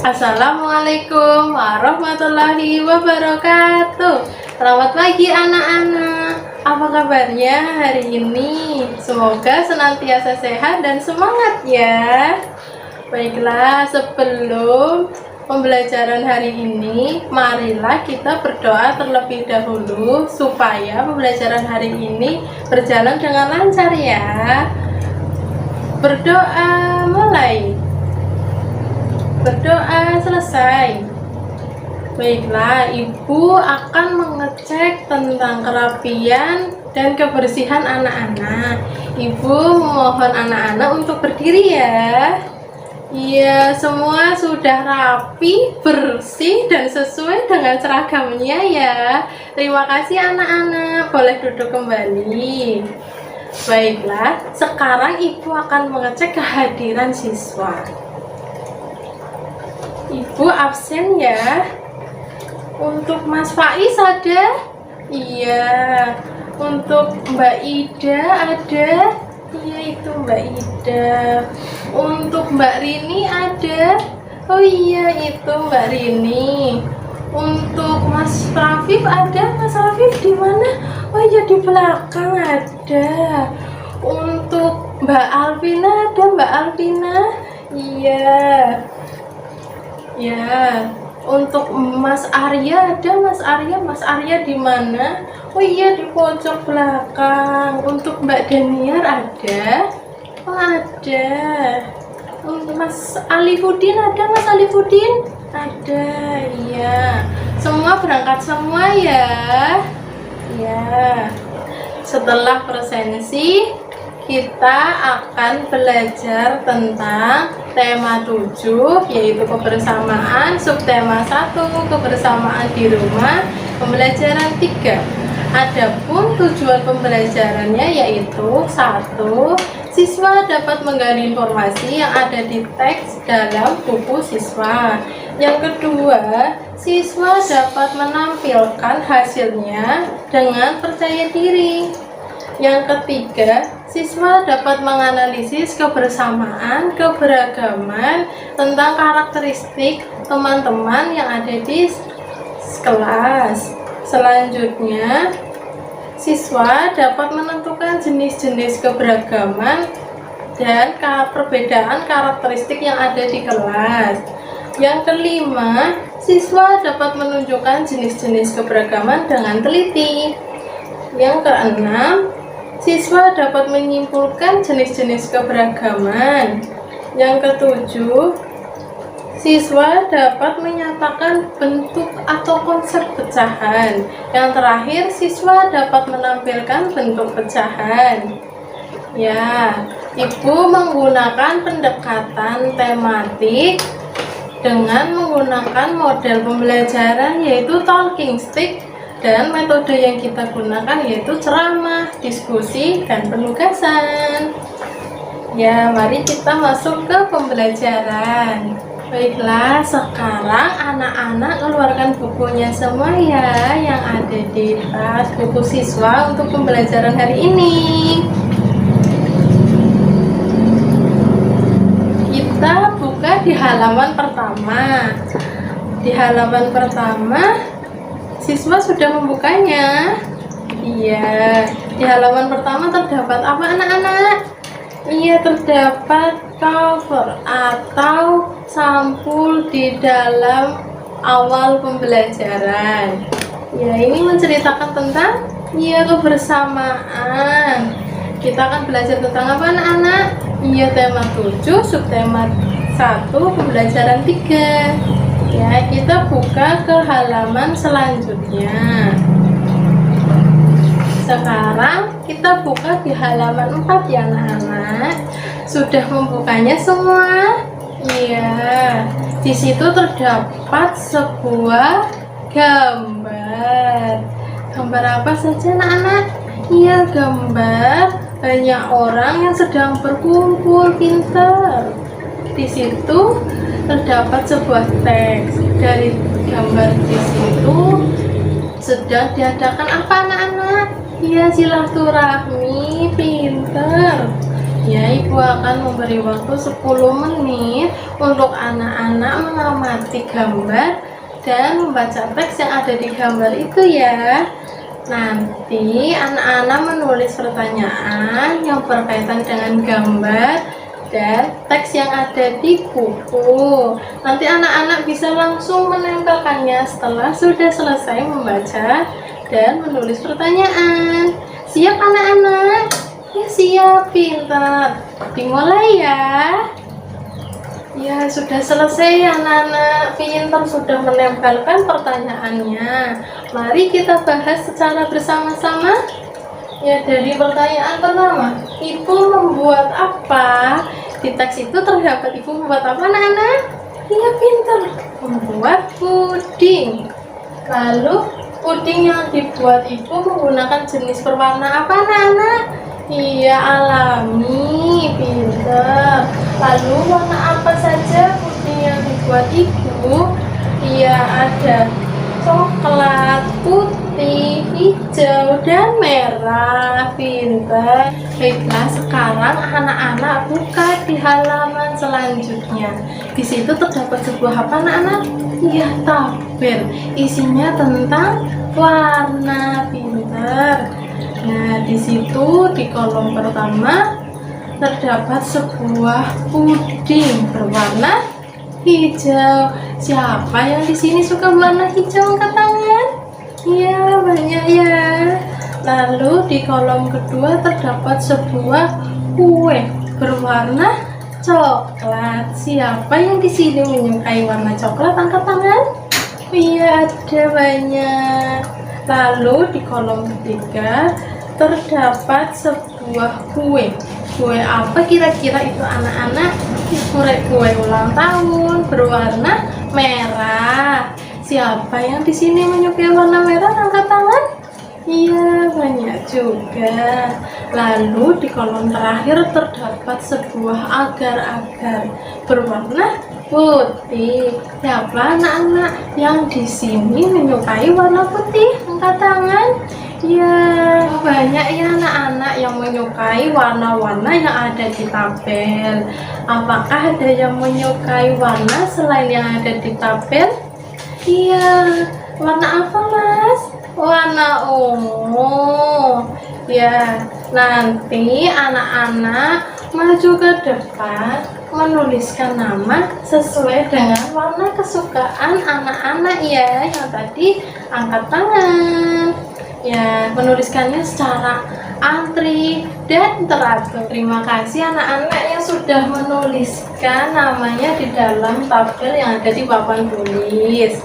Assalamualaikum warahmatullahi wabarakatuh. Selamat pagi anak-anak. Apa kabarnya hari ini? Semoga senantiasa sehat dan semangat ya. Baiklah, sebelum pembelajaran hari ini, marilah kita berdoa terlebih dahulu supaya pembelajaran hari ini berjalan dengan lancar ya. Berdoa mulai. Berdoa selesai. Baiklah, ibu akan mengecek tentang kerapian dan kebersihan anak-anak. Ibu mohon anak-anak untuk berdiri ya. Iya, semua sudah rapi, bersih, dan sesuai dengan seragamnya ya. Terima kasih anak-anak, boleh duduk kembali. Baiklah, sekarang ibu akan mengecek kehadiran siswa. Ibu absen ya. Untuk Mas Faiz ada? Iya. Untuk Mbak Ida ada? Iya, itu Mbak Ida. Untuk Mbak Rini ada? Oh iya, itu Mbak Rini. Untuk Mas Rafif ada? Mas Rafif di mana? Oh iya, di belakang ada. Untuk Mbak Alvina ada? Mbak Alvina? Iya. Ya, untuk Mas Arya ada? Mas Arya di mana? Oh iya, di pojok belakang. Untuk Mbak Daniar ada? Oh ada. Untuk Mas Alifudin ada? Mas Alifudin? Ada, iya. Semua berangkat semua ya. Ya. Setelah presensi, kita akan belajar tentang tema 7, yaitu kebersamaan, subtema 1, kebersamaan di rumah, pembelajaran 3. Adapun tujuan pembelajarannya yaitu 1. Siswa dapat menggali informasi yang ada di teks dalam buku siswa. Yang kedua, siswa dapat menampilkan hasilnya dengan percaya diri. Yang ketiga, siswa dapat menganalisis kebersamaan, keberagaman, tentang karakteristik teman-teman yang ada di kelas. Selanjutnya, siswa dapat menentukan jenis-jenis keberagaman dan perbedaan karakteristik yang ada di kelas. Yang kelima, siswa dapat menunjukkan jenis-jenis keberagaman dengan teliti. Yang keenam, siswa dapat menyimpulkan jenis-jenis keberagaman. Yang ketujuh, siswa dapat menyatakan bentuk atau konsep pecahan. Yang terakhir, siswa dapat menampilkan bentuk pecahan. Ya, ibu menggunakan pendekatan tematik dengan menggunakan model pembelajaran yaitu talking stick. Dan metode yang kita gunakan yaitu ceramah, diskusi, dan penugasan. Ya, mari kita masuk ke pembelajaran. Baiklah, sekarang anak-anak keluarkan bukunya semua ya, yang ada di tas buku siswa untuk pembelajaran hari ini. Kita buka di halaman pertama. Di halaman pertama, siswa sudah membukanya. Iya, di halaman pertama terdapat apa anak-anak? Iya, terdapat cover atau sampul di dalam awal pembelajaran. Ya, ini menceritakan tentang kebersamaan. Kita akan belajar tentang apa anak-anak? Iya, tema 7, subtema 1, pembelajaran 3. Ya, kita buka ke halaman selanjutnya. Sekarang kita buka di halaman 4 ya anak-anak. Sudah membukanya semua? Iya. Di situ terdapat sebuah gambar. Gambar apa saja anak-anak? Iya, gambar banyak orang yang sedang berkumpul pintar. Di situ terdapat sebuah teks. Dari gambar di situ sedang diadakan apa anak-anak? Iya, silaturahmi, pintar. Ya, Ibu akan memberi waktu 10 menit untuk anak-anak mengamati gambar dan membaca teks yang ada di gambar itu ya. Nanti anak-anak menulis pertanyaan yang berkaitan dengan gambar dan teks yang ada di buku. Nanti anak-anak bisa langsung menempelkannya setelah sudah selesai membaca dan menulis pertanyaan. Siap anak-anak? Ya siap, pintar. Dimulai ya. Ya, sudah selesai anak-anak pintar, sudah menempelkan pertanyaannya. Mari kita bahas secara bersama-sama. Ya, dari pertanyaan pertama, Ibu membuat apa? Di teks itu terdapat Ibu membuat apa anak-anak? Iya, pintar. Membuat puding. Lalu, puding yang dibuat Ibu menggunakan jenis berwarna apa anak-anak? Iya, alami, pintar. Lalu warna apa saja puding yang dibuat Ibu? Iya, ada coklat, putih, hijau, dan merah. Pintar. Baiklah, sekarang anak-anak buka di halaman selanjutnya. Di situ terdapat sebuah apa anak-anak? Iya, tabel. Isinya tentang warna. Pintar. Nah, di situ di kolom pertama terdapat sebuah puding berwarna hijau. Siapa yang di sini suka warna hijau? Angkat tangan. Iya, banyak ya. Lalu di kolom kedua terdapat sebuah kue berwarna coklat. Siapa yang di sini menyukai warna coklat? Angkat tangan. Iya, ada banyak. Lalu di kolom ketiga terdapat sebuah kue. Kue apa kira-kira itu anak-anak? Kue ulang tahun berwarna merah. Siapa yang di sini menyukai warna merah? Angkat tangan. Iya, banyak juga. Lalu di kolom terakhir terdapat sebuah agar-agar berwarna putih. Siapa anak-anak yang di sini menyukai warna putih? Angkat tangan. Ya, banyak ya anak-anak yang menyukai warna-warna yang ada di tabel. Apakah ada yang menyukai warna selain yang ada di tabel? Iya, warna apa mas? Warna ungu. Ya, nanti anak-anak maju ke depan menuliskan nama sesuai dengan warna kesukaan anak-anak ya. Yang tadi angkat tangan. Ya, menuliskannya secara antri dan teratur. Terima kasih anak-anak yang sudah menuliskan namanya di dalam tabel yang ada di papan tulis.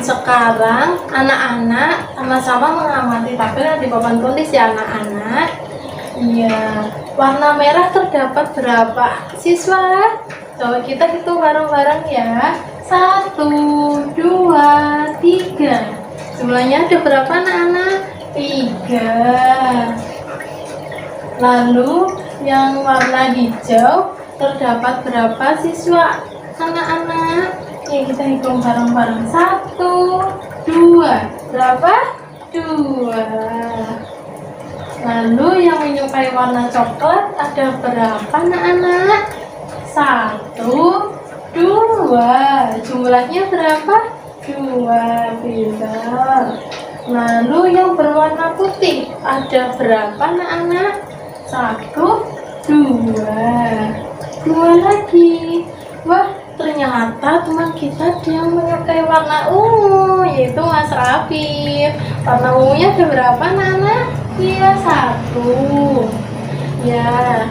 Sekarang anak-anak sama-sama mengamati tabel yang di papan tulis ya anak-anak. Iya, warna merah terdapat berapa siswa? Coba kita hitung bareng-bareng ya. 1, 2, 3. Jumlahnya ada berapa anak-anak? 3. Lalu yang warna hijau terdapat berapa siswa anak-anak? Oke, kita hitung bareng-bareng. 1, 2. Berapa? 2. Lalu yang menyukai warna coklat ada berapa anak-anak? 1, 2. Jumlahnya berapa? 2. Pintar. Lalu yang berwarna putih ada berapa anak-anak? 1, 2. 2 lagi. Wah, ternyata teman kita ada yang menyukai warna ungu, yaitu Mas Rafif. Warna ungunya ada berapa anak-anak? Iya, 1. Ya,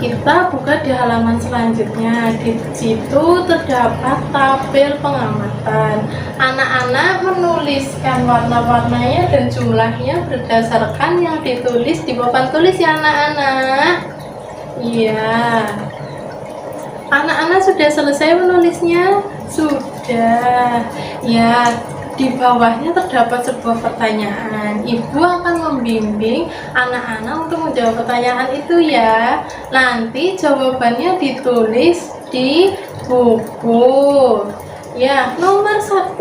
kita buka di halaman selanjutnya. Di situ terdapat tabel pengamatan. Anak-anak menuliskan warna-warnanya dan jumlahnya berdasarkan yang ditulis di papan tulis ya anak-anak. Iya. Anak-anak sudah selesai menulisnya? Sudah. Ya, di bawahnya terdapat sebuah pertanyaan. Ibu akan membimbing anak-anak untuk menjawab pertanyaan itu ya. Nanti jawabannya ditulis di buku. Ya, nomor 1.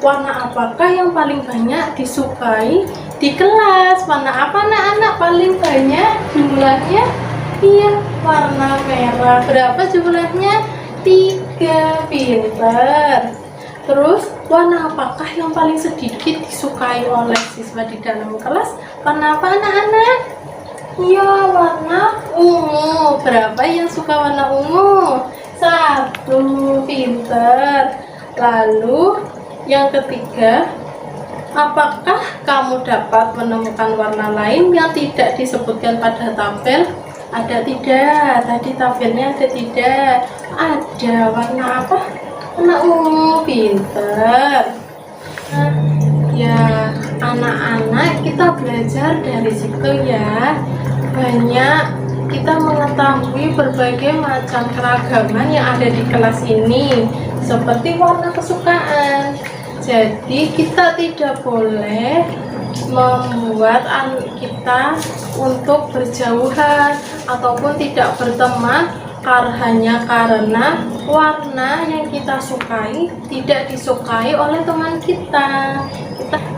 Warna apakah yang paling banyak disukai di kelas. Warna apa anak-anak paling banyak jumlahnya? Iya, warna merah. Berapa jumlahnya? 3. Pinter. Terus warna apakah yang paling sedikit disukai oleh siswa di dalam kelas? Warna apa anak-anak? Iya, warna ungu. Berapa yang suka warna ungu? 1. Pinter. Lalu yang ketiga, apakah kamu dapat menemukan warna lain yang tidak disebutkan pada tabel? Ada tidak? Tadi tabelnya ada tidak? Ada. Warna apa? Warna ungu. Pinter. Nah, ya anak-anak, kita belajar dari situ ya. Banyak kita mengetahui berbagai macam keragaman yang ada di kelas ini, seperti warna kesukaan. Jadi kita tidak boleh membuat kita untuk berjauhan ataupun tidak berteman hanya karena warna yang kita sukai tidak disukai oleh teman kita.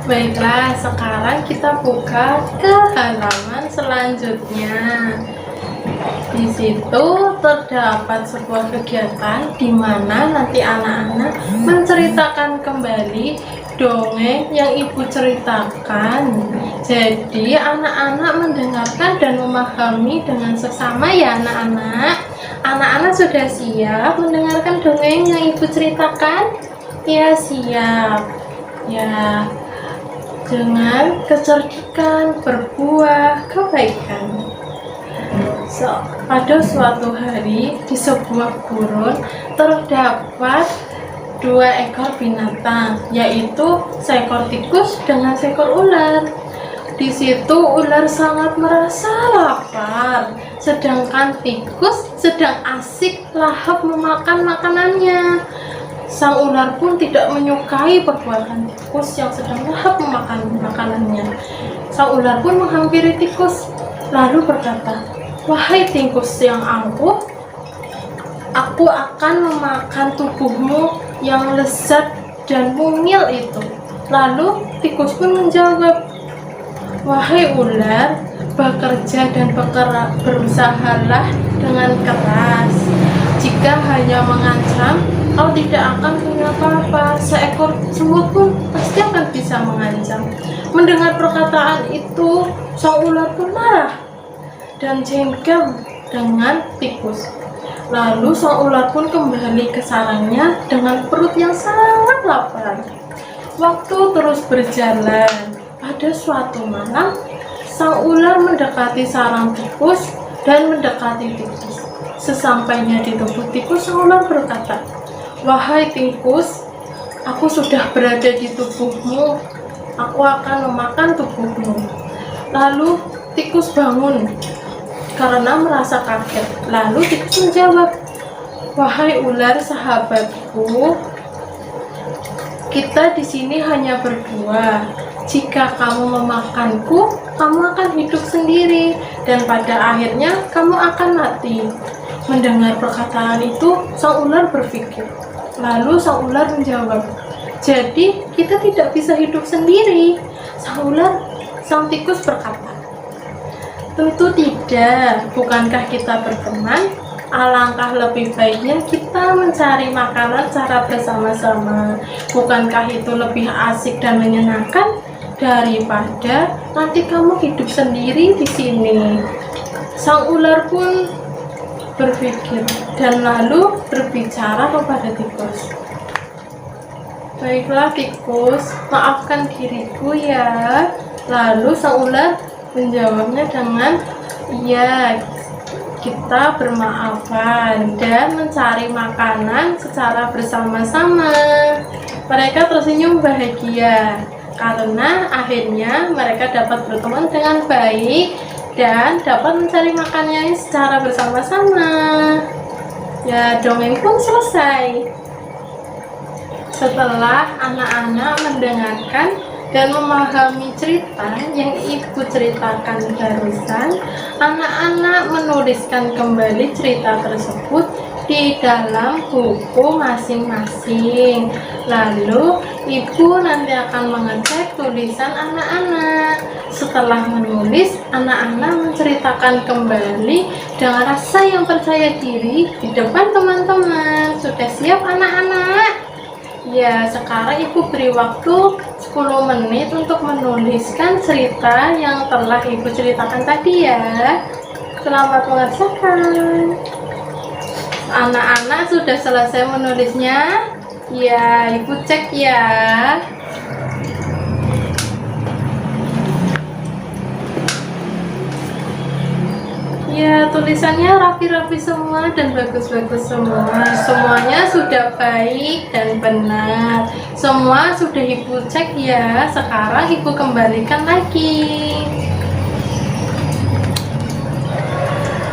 Baiklah, sekarang kita buka ke halaman selanjutnya. Di situ terdapat sebuah kegiatan di mana nanti anak-anak menceritakan kembali dongeng yang ibu ceritakan. Jadi anak-anak mendengarkan dan memahami dengan seksama ya anak-anak. Anak-anak sudah siap mendengarkan dongeng yang ibu ceritakan? Ya, siap. Ya, dengan kecerdikan berbuah kebaikan. Pada suatu hari di sebuah gurun terdapat 2 ekor binatang, yaitu seekor tikus dengan seekor ular. Di situ ular sangat merasa lapar, sedangkan tikus sedang asik lahap memakan makanannya. Sang ular pun tidak menyukai perbuatan tikus yang sedang lahap memakan makanannya. Sang ular pun menghampiri tikus, lalu berkata, "Wahai tikus yang angkuh, aku akan memakan tubuhmu yang lezat dan mungil itu." Lalu tikus pun menjawab, "Wahai ular, bekerja dan berusahalah dengan keras. Jika hanya mengancam, kau tidak akan punya apa-apa. Seekor semut pun pasti akan bisa mengancam." Mendengar perkataan itu, sang ular pun marah dan jengkel dengan tikus. Lalu sang ular pun kembali ke sarangnya dengan perut yang sangat lapar. Waktu terus berjalan. Pada suatu malam, sang ular mendekati sarang tikus dan mendekati tikus. Sesampainya di tubuh tikus, sang ular berkata, "Wahai tikus, aku sudah berada di tubuhmu. Aku akan memakan tubuhmu." Lalu tikus bangun karena merasa kaget. Lalu tikus menjawab, "Wahai ular sahabatku, kita di sini hanya berdua. Jika kamu memakanku, kamu akan hidup sendiri dan pada akhirnya kamu akan mati." Mendengar perkataan itu, sang ular berpikir. Lalu sang ular menjawab, "Jadi kita tidak bisa hidup sendiri?" Sang tikus berkata, "Tentu tidak. Bukankah kita berteman? Alangkah lebih baiknya kita mencari makanan secara bersama-sama. Bukankah itu lebih asik dan menyenangkan daripada nanti kamu hidup sendiri di sini?" Sang ular pun berpikir dan lalu berbicara kepada tikus, "Baiklah tikus, maafkan diriku ya." Lalu sang ular menjawabnya dengan, "Iya, kita bermaafan dan mencari makanan secara bersama-sama." Mereka tersenyum bahagia karena akhirnya mereka dapat berteman dengan baik dan dapat mencari makannya secara bersama-sama. Ya, dongeng pun selesai. Setelah anak-anak mendengarkan dan memahami cerita yang ibu ceritakan barusan, anak-anak menuliskan kembali cerita tersebut di dalam buku masing-masing. Lalu ibu nanti akan mengecek tulisan anak-anak. Setelah menulis, anak-anak menceritakan kembali dengan rasa yang percaya diri di depan teman-teman. Sudah siap anak-anak? Ya, sekarang ibu beri waktu 10 menit untuk menuliskan cerita yang telah ibu ceritakan tadi ya. Selamat mengerjakan. Anak-anak sudah selesai menulisnya? Ya, ibu cek ya. Ya, tulisannya rapi-rapi semua dan bagus-bagus semua. Semuanya sudah baik dan benar. Semua sudah ibu cek ya. Sekarang ibu kembalikan lagi.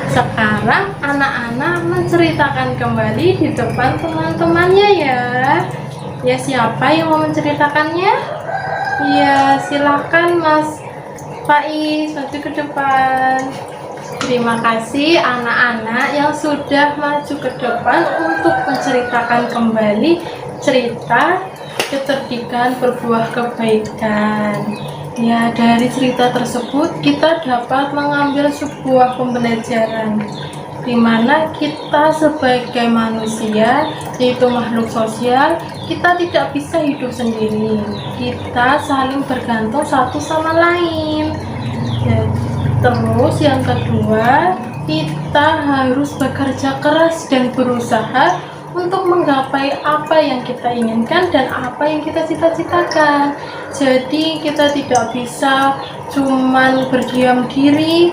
Sekarang anak-anak menceritakan kembali di depan teman-temannya ya. Ya, siapa yang mau menceritakannya? Ya, silakan Mas Faiz, maju ke depan. Terima kasih anak-anak yang sudah maju ke depan untuk menceritakan kembali cerita kecerdikan berbuah kebaikan. Ya, dari cerita tersebut kita dapat mengambil sebuah pembelajaran di mana kita sebagai manusia, yaitu makhluk sosial, kita tidak bisa hidup sendiri. Kita saling bergantung satu sama lain. Ya, terus yang kedua, kita harus bekerja keras dan berusaha untuk menggapai apa yang kita inginkan dan apa yang kita cita-citakan. Jadi kita tidak bisa cuman berdiam diri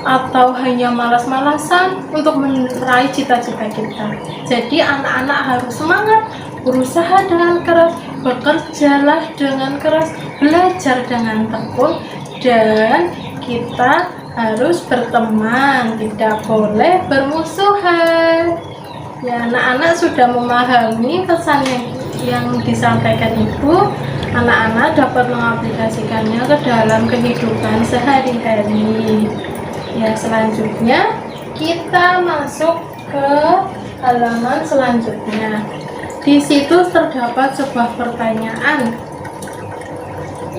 atau hanya malas-malasan untuk meraih cita-cita kita. Jadi anak-anak harus semangat, berusaha dengan keras, bekerjalah dengan keras, belajar dengan tekun, dan kita harus berteman, tidak boleh bermusuhan. Ya, anak-anak sudah memahami pesan yang disampaikan ibu. Anak-anak dapat mengaplikasikannya ke dalam kehidupan sehari-hari. Ya, selanjutnya kita masuk ke halaman selanjutnya. Di situ terdapat sebuah pertanyaan.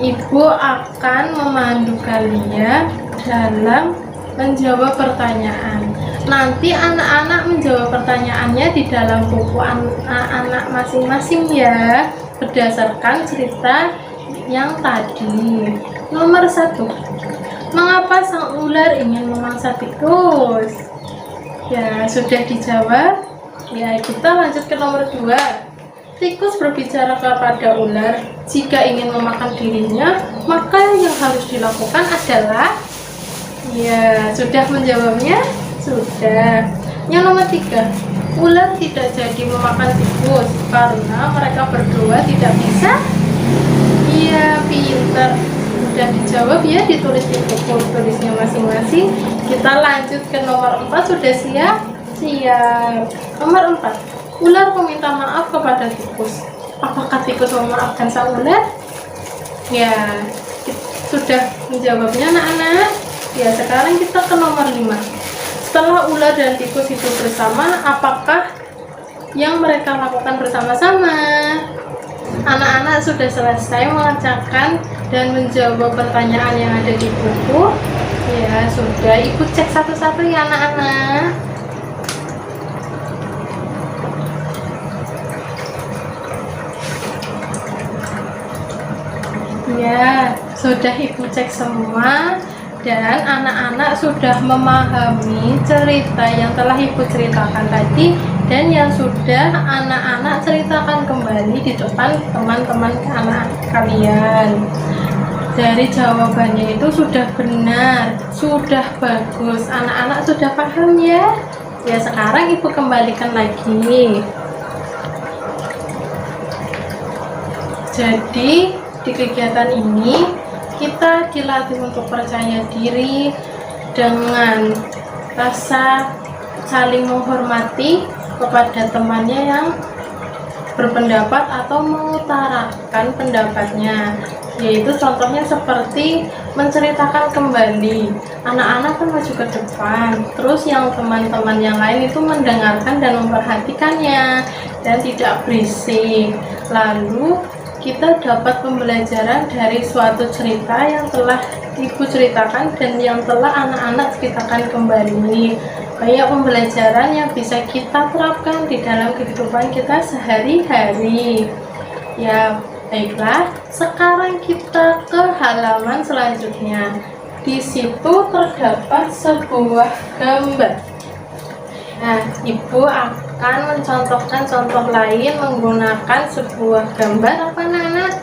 Ibu akan memandu kalian dalam menjawab pertanyaan. Nanti anak-anak menjawab pertanyaannya di dalam buku anak-anak masing-masing ya, berdasarkan cerita yang tadi. Nomor 1. Mengapa sang ular ingin memangsa tikus? Ya, sudah dijawab. Ya, kita lanjut ke nomor 2. Tikus berbicara kepada ular, jika ingin memakan dirinya, maka yang harus dilakukan adalah... Ya, sudah menjawabnya? Sudah. Yang nomor 3. Ular tidak jadi memakan tikus karena mereka berdua tidak bisa. Iya, pintar. Sudah dijawab ya, ditulis di buku tulisnya masing-masing. Kita lanjut ke nomor 4. Sudah siap? Siap. Nomor 4. Ular meminta maaf kepada tikus. Apakah tikus memaafkan sang ular? Ya, sudah menjawabnya anak-anak. Ya, sekarang kita ke nomor 5. Setelah ular dan tikus hidup bersama, apakah yang mereka lakukan bersama-sama? Anak-anak sudah selesai mengerjakan dan menjawab pertanyaan yang ada di buku. Ya, sudah. Ibu cek satu-satu ya anak-anak. Ya, sudah ibu cek semua. Dan anak-anak sudah memahami cerita yang telah ibu ceritakan tadi dan yang sudah anak-anak ceritakan kembali di depan teman-teman anak kalian. Dari jawabannya itu sudah benar, sudah bagus, anak-anak sudah paham ya. Ya, sekarang ibu kembalikan lagi. Jadi di kegiatan ini kita dilatih untuk percaya diri dengan rasa saling menghormati kepada temannya yang berpendapat atau mengutarakan pendapatnya, yaitu contohnya seperti menceritakan kembali. Anak-anak kan maju ke depan, terus yang teman-teman yang lain itu mendengarkan dan memperhatikannya dan tidak berisik. Lalu kita dapat pembelajaran dari suatu cerita yang telah ibu ceritakan dan yang telah anak-anak ceritakan kembali. Banyak pembelajaran yang bisa kita terapkan di dalam kehidupan kita sehari-hari. Ya, baiklah, sekarang kita ke halaman selanjutnya. Di situ terdapat sebuah gambar. Nah, ibu akan mencontohkan contoh lain menggunakan sebuah gambar apa anak-anak?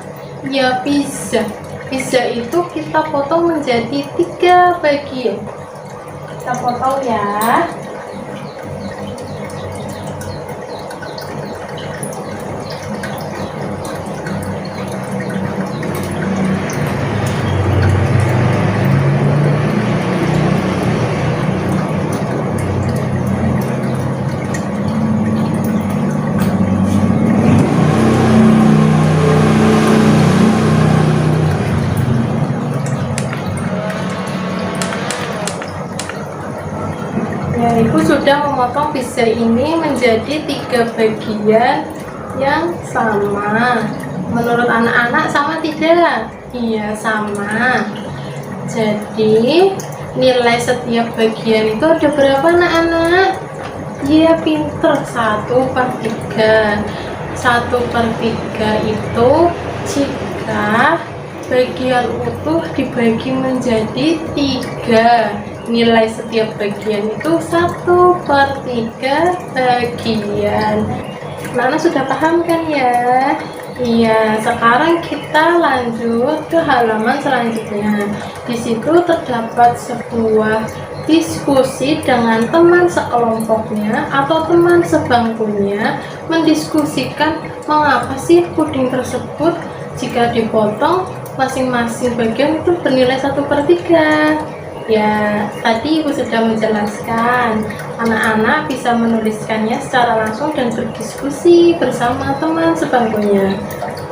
Ya, pizza. Pizza itu kita potong menjadi 3 bagian. Kita potong ya. Ya, ibu sudah memotong pizza ini menjadi 3 bagian yang sama. Menurut anak-anak sama tidak? Iya, sama. Jadi nilai setiap bagian itu ada berapa anak-anak? Iya, pinter. 1/3. 1/3 itu jika bagian utuh dibagi menjadi 3, nilai setiap bagian itu 1/3 bagian. Nana sudah paham kan ya? Iya, sekarang kita lanjut ke halaman selanjutnya. Di situ terdapat sebuah diskusi dengan teman sekelompoknya atau teman sebangkunya mendiskusikan mengapa sih puding tersebut jika dipotong masing-masing bagian itu bernilai 1/3. Ya, tadi ibu sudah menjelaskan, anak-anak bisa menuliskannya secara langsung dan berdiskusi bersama teman sebangkunya.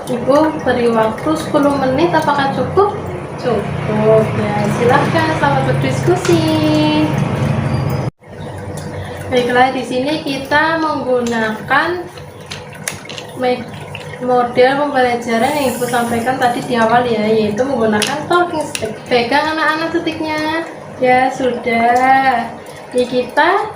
Ibu beri waktu 10 menit, apakah cukup? Cukup ya, silahkan selamat berdiskusi. Baiklah, di sini kita menggunakan model pembelajaran yang ibu sampaikan tadi di awal ya, yaitu menggunakan talking stick. Pegang anak-anak sticknya. Ya sudah. Ini kita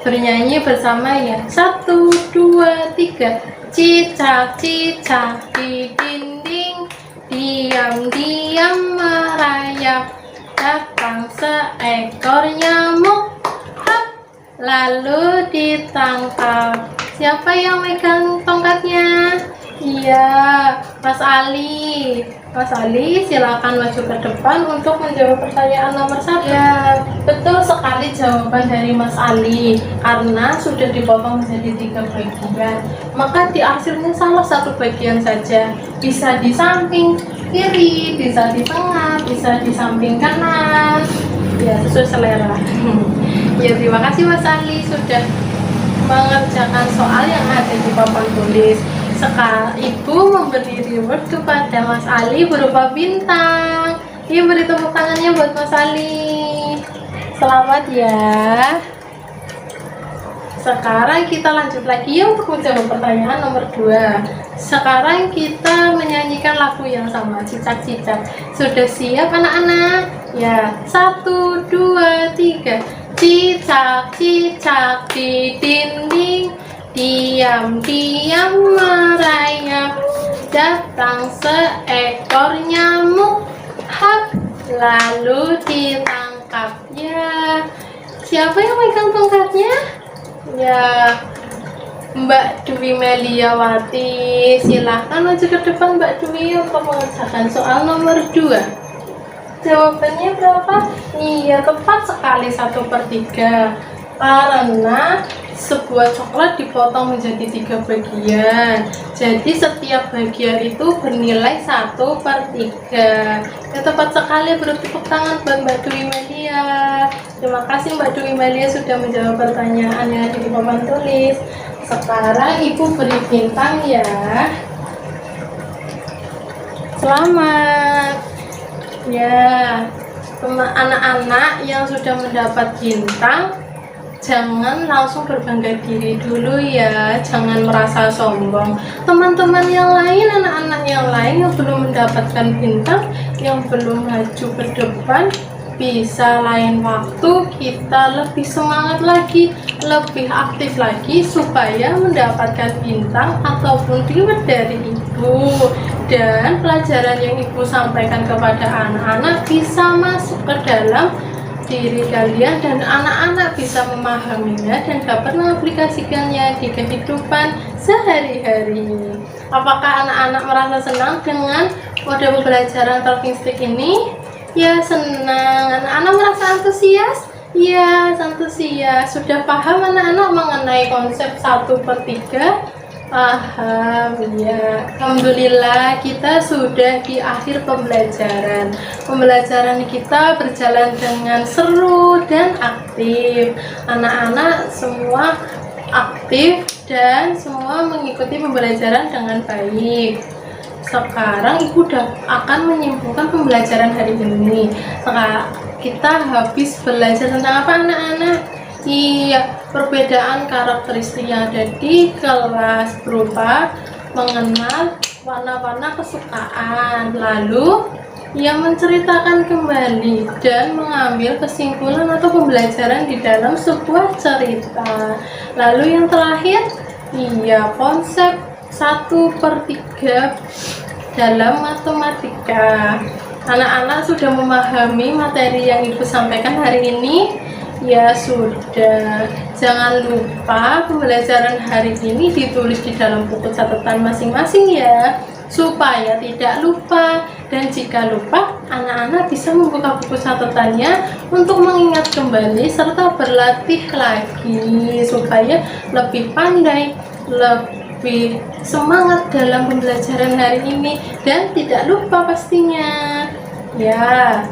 bernyanyi bersama ya. 1, 2, 3. Cicak cicak di dinding, diam-diam merayap, datang seekor nyamuk, hap, lalu ditangkap. Siapa yang megang tongkatnya? Iya, Mas Ali. Mas Ali, silakan maju ke depan untuk menjawab pertanyaan nomor 1. Ya, betul sekali jawaban dari Mas Ali. Karena sudah dipotong menjadi 3 bagian, maka di akhirnya salah 1 bagian saja. Bisa di samping kiri, bisa di tengah, bisa di samping kanan. Ya, sesuai selera. Ya, terima kasih Mas Ali sudah mengerjakan soal yang ada di papan tulis. Sekarang ibu memberi reward kepada Mas Ali berupa bintang. Ibu beri tepuk tangannya buat Mas Ali. Selamat ya. Sekarang kita lanjut lagi ya untuk menjawab pertanyaan nomor 2. Sekarang kita menyanyikan lagu yang sama, cicak-cicak. Sudah siap anak-anak? Ya, 1, 2, 3. Cicak cicak di dinding, diam-diam merayap, datang seekor nyamuk, hap, lalu ditangkap. Ya, siapa yang megang tongkatnya? Ya, Mbak Dwi Meliawati. Silahkan maju ke depan Mbak Dwi untuk mengerjakan soal nomor 2. Jawabannya berapa? Iya, tepat sekali 1/3. Karena sebuah coklat dipotong menjadi 3 bagian. Jadi setiap bagian itu bernilai 1/3. Ya, tepat sekali, beri tepuk tangan buat Mbak Dwi Melia. Terima kasih Mbak Dwi Melia sudah menjawab pertanyaan yang ada di papan tulis. Sekarang ibu beri bintang ya. Selamat. Ya, anak-anak yang sudah mendapat bintang, jangan langsung berbangga diri dulu ya, jangan merasa sombong. Teman-teman yang lain, anak-anak yang lain yang belum mendapatkan bintang, yang belum maju ke depan, bisa lain waktu kita lebih semangat lagi, lebih aktif lagi supaya mendapatkan bintang ataupun reward dari ibu. Dan pelajaran yang ibu sampaikan kepada anak-anak bisa masuk ke dalam diri kalian dan anak-anak bisa memahaminya dan dapat mengaplikasikannya di kehidupan sehari-hari. Apakah anak-anak merasa senang dengan model pembelajaran talking stick ini? Ya, senang. Anak-anak merasa antusias? Ya, antusias. Sudah paham anak-anak mengenai konsep 1/3? Paham ya. Alhamdulillah kita sudah di akhir pembelajaran. Pembelajaran kita berjalan dengan seru dan aktif. Anak-anak semua aktif dan semua mengikuti pembelajaran dengan baik. Sekarang ibu akan menyimpulkan pembelajaran hari ini. Sekarang kita habis belajar tentang apa anak-anak? Iya, perbedaan karakteristik yang ada di kelas berupa mengenal warna-warna kesukaan, lalu yang menceritakan kembali dan mengambil kesimpulan atau pembelajaran di dalam sebuah cerita. Lalu yang terakhir, iya, konsep 1/3 dalam matematika. Anak-anak sudah memahami materi yang ibu sampaikan hari ini? Ya sudah, jangan lupa pembelajaran hari ini ditulis di dalam buku catatan masing-masing ya, supaya tidak lupa. Dan jika lupa, anak-anak bisa membuka buku catatannya untuk mengingat kembali serta berlatih lagi supaya lebih pandai, lebih semangat dalam pembelajaran hari ini dan tidak lupa pastinya ya.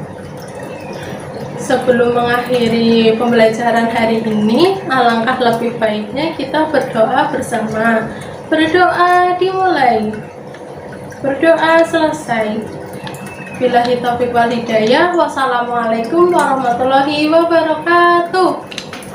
Sebelum mengakhiri pembelajaran hari ini, alangkah lebih baiknya kita berdoa bersama. Berdoa dimulai, berdoa selesai. Billahi taufiq wal hidayah. Wassalamualaikum warahmatullahi wabarakatuh.